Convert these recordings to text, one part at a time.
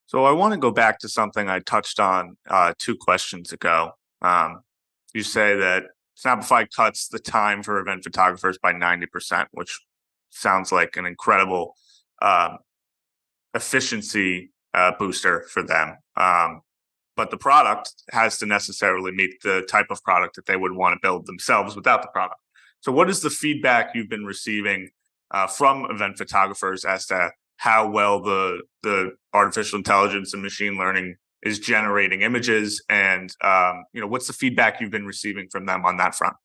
So I want to go back to something I touched on two questions ago. Um, you say that Snapify cuts the time for event photographers by 90%, which sounds like an incredible um, efficiency booster for them. But the product has to necessarily meet the type of product that they would want to build themselves without the product. So, what is the feedback you've been receiving from event photographers as to how well the artificial intelligence and machine learning is generating images, and what's the feedback you've been receiving from them on that front?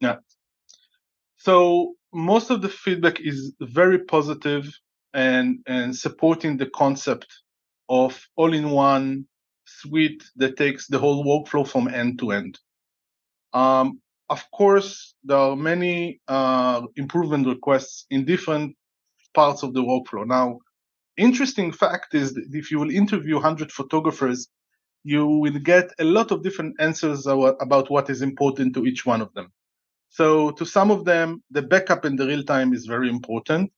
Yeah. So most of the feedback is very positive and supporting the concept of all-in-one suite that takes the whole workflow from end to end. Of course, there are many improvement requests in different parts of the workflow. Now, interesting fact is that if you will interview 100 photographers, you will get a lot of different answers about what is important to each one of them. So to some of them, the backup in the real time is very important.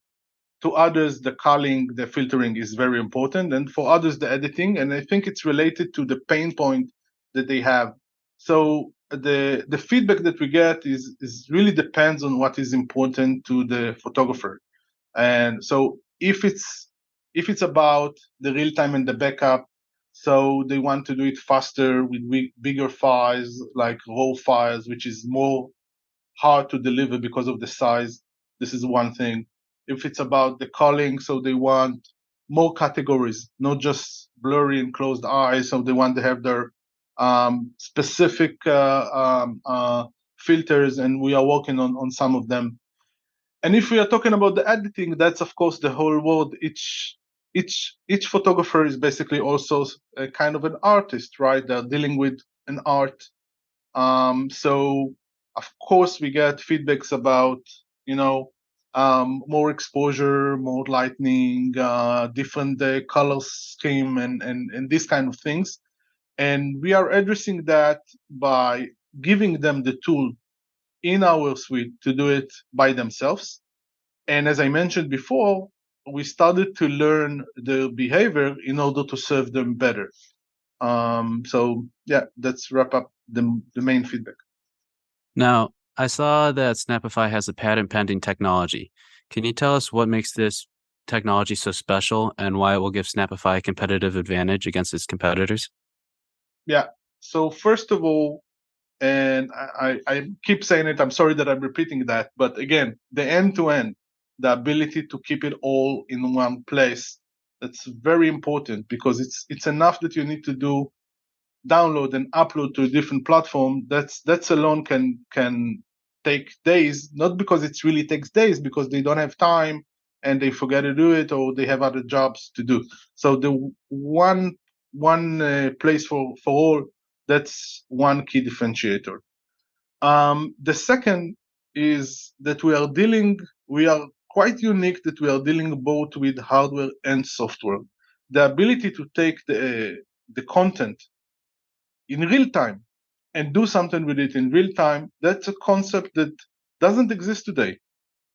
To others, the culling, the filtering is very important. And for others, the editing. And I think it's related to the pain point that they have. So the feedback that we get is really depends on what is important to the photographer. And so if it's about the real time and the backup, so they want to do it faster with bigger files like raw files, which is more hard to deliver because of the size. This is one thing. If it's about the calling, so they want more categories, not just blurry and closed eyes. So they want to have their specific filters, and we are working on some of them. And if we are talking about the editing, that's of course the whole world. Each photographer is basically also a kind of an artist, right? They're dealing with an art. So of course we get feedbacks about more exposure, more lightning, different color scheme, and these kind of things. And we are addressing that by giving them the tool in our suite to do it by themselves. And as I mentioned before, we started to learn their behavior in order to serve them better. So yeah, that's wrap up the main feedback. Now, I saw that Snapify has a patent pending technology. Can you tell us what makes this technology so special and why it will give Snapify a competitive advantage against its competitors? Yeah. So first of all, and I keep saying it, I'm sorry that I'm repeating that, but again, the end-to-end, the ability to keep it all in one place, that's very important because it's enough that you need to do download and upload to a different platform. That's alone can take days, not because it really takes days, because they don't have time and they forget to do it or they have other jobs to do. So the one place for all, that's one key differentiator. The second is that we are quite unique that we are dealing both with hardware and software. The ability to take the content in real time and do something with it in real time, that's a concept that doesn't exist today.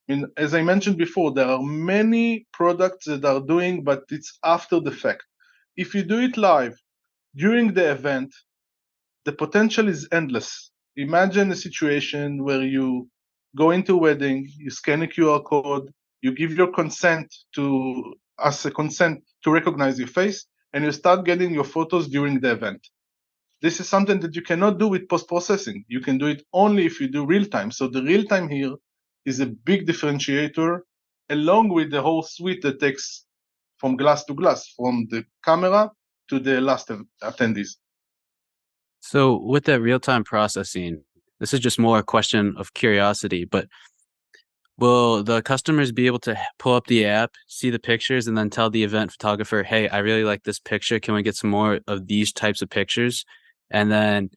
I mean, as I mentioned before, there are many products that are doing, but it's after the fact. If you do it live during the event, the potential is endless. Imagine a situation where you go into a wedding, you scan a QR code, you give your consent to as a consent to recognize your face, and you start getting your photos during the event. This is something that you cannot do with post-processing. You can do it only if you do real time. So the real time here is a big differentiator, along with the whole suite that takes from glass to glass, from the camera to the last attendees. So, with that real time processing, this is just more a question of curiosity, but will the customers be able to pull up the app, see the pictures, and then tell the event photographer, hey, I really like this picture. Can we get some more of these types of pictures? And then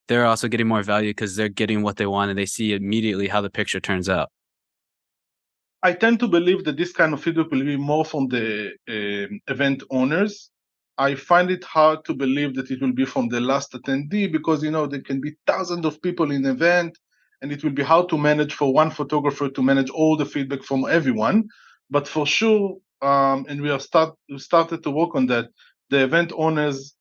they're also getting more value because they're getting what they want and they see immediately how the picture turns out. I tend to believe that this kind of feedback will be more from the event owners. I find it hard to believe that it will be from the last attendee because there can be thousands of people in the event, and it will be hard to manage for one photographer to manage all the feedback from everyone. But for sure, and we started to work on that. the event owners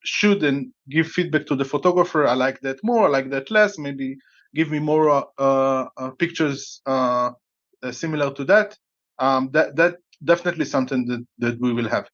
should then give feedback to the photographer. I like that more, I like that less, maybe give me more pictures similar to that. That definitely something that we will have.